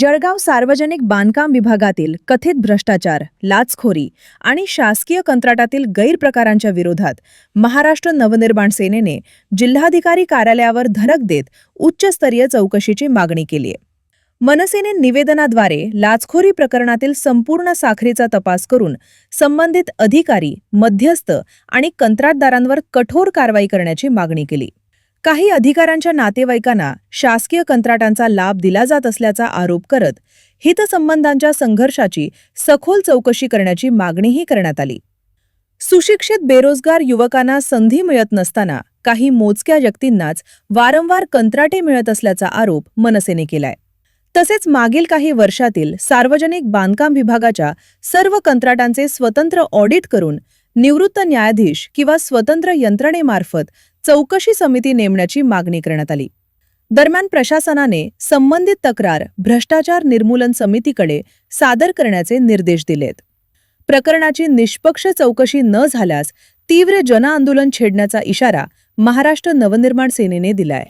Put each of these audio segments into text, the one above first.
जळगाव सार्वजनिक बांधकाम विभागातील कथित भ्रष्टाचार, लाचखोरी आणि शासकीय कंत्राटातील गैरप्रकारांच्या विरोधात महाराष्ट्र नवनिर्माण सेनेने जिल्हाधिकारी कार्यालयावर धडक देत उच्चस्तरीय चौकशीची मागणी केली आहे। मनसेने निवेदनाद्वारे लाचखोरी प्रकरणातील संपूर्ण साखळीचा तपास करून संबंधित अधिकारी, मध्यस्थ आणि कंत्राटदारांवर कठोर कारवाई करण्याची मागणी केली। काही अधिकाऱ्यांच्या नातेवाईकांना शासकीय कंत्राटांचा लाभ दिला जात असल्याचा आरोप करत हितसंबंधांच्या संघर्षाची सखोल चौकशी करण्याची मागणीही करण्यात आली। सुशिक्षित बेरोजगार युवकांना संधी मिळत नसताना काही मोजक्या व्यक्तींनाच वारंवार कंत्राटे मिळत असल्याचा आरोप मनसेने केलाय। तसेच मागील काही वर्षातील सार्वजनिक बांधकाम विभागाच्या सर्व कंत्राटांचे स्वतंत्र ऑडिट करून निवृत्त न्यायाधीश किंवा स्वतंत्र यंत्रणेमार्फत चौकशी समिती नेमण्याची मागणी करण्यात आली। दरम्यान प्रशासनाने संबंधित तक्रार भ्रष्टाचार निर्मूलन समितीकडे सादर करण्याचे निर्देश दिलेत। प्रकरणाची निष्पक्ष चौकशी न झाल्यास तीव्र जनआंदोलन छेडण्याचा इशारा महाराष्ट्र नवनिर्माण सेनेने दिलाय।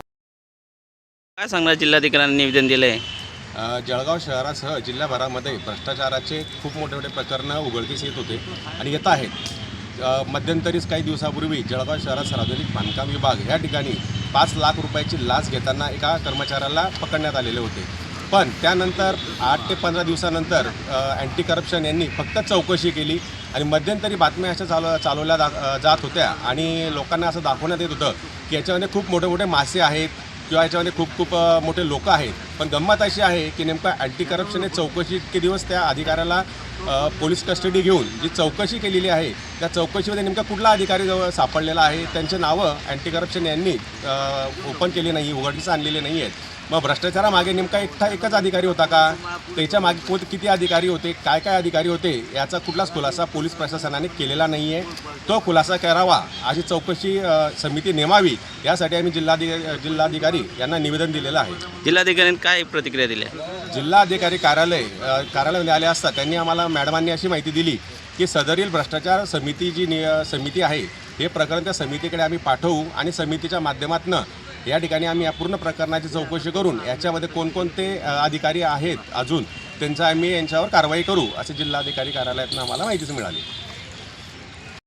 काय सांगणार जिल्हाधिकाऱ्यांनी निवेदन दिले? जळगाव शहरासह जिल्हाभरामध्ये भ्रष्टाचाराचे खूप मोठे प्रकरणं उघडकीस येत होते आणि येत आहेत। मध्यंतरीच काही दिवसापूर्वी जळगाव शहरात सार्वजनिक बांधकाम विभाग या ठिकाणी 5 लाख रुपयाची लाच घेताना एका कर्मचाऱ्याला पकडण्यात आलेले होते। पण त्यानंतर 8 ते 15 दिवसानंतर अँटी करप्शन यांनी फक्त चौकशी केली आणि मध्यंतरी बातम्या अशा चालवल्या जात होत्या आणि लोकांना असं दाखवण्यात येत होतं की याच्यामध्ये खूप मोठे मासे आहेत किंवा याच्यामध्ये खूप मोठे लोक आहेत। पण गंमत अशी आहे की नेमका अँटी करप्शन चौकशी इतके दिवस त्या अधिकाऱ्याला पोलीस कस्टडी घेऊन जी चौकशी केलेली आहे त्या चौकशीमध्ये नेमका कुठला अधिकारी जवळ सापडलेला आहे त्यांचे नावं अँटी करप्शन यांनी ओपन केले नाही, उघडकीस आणलेले नाही आहेत। मग भ्रष्टाचारामागे नेमका एकच अधिकारी होता का? त्याच्या मागे किती अधिकारी होते, काय अधिकारी होते याचा कुठलाच खुलासा पोलीस प्रशासनाने केलेला नाही आहे। तो खुलासा करावा, अशी चौकशी समिती नेमावी यासाठी आम्ही जिल्हाधिकारी यांना निवेदन दिलेलं आहे। जिल्हाधिकाऱ्यांनी काय प्रतिक्रिया दिली? जिल्हाधिकारी कार्यालयामध्ये आले असता त्यांनी आम्हाला मॅडमांनी अशी माहिती दिली की सदरील भ्रष्टाचार समिती समिती आहे हे प्रकरण त्या समितीकडे आम्ही पाठवू आणि समितीच्या माध्यमातून या ठिकाणी आम्ही या पूर्ण प्रकरणाची चौकशी करून याच्यामध्ये कोणकोणते अधिकारी आहेत अजून त्यांचा आम्ही यांच्यावर कारवाई करू असे जिल्हाधिकारी कार्यालयातून आम्हाला माहिती मिळाली।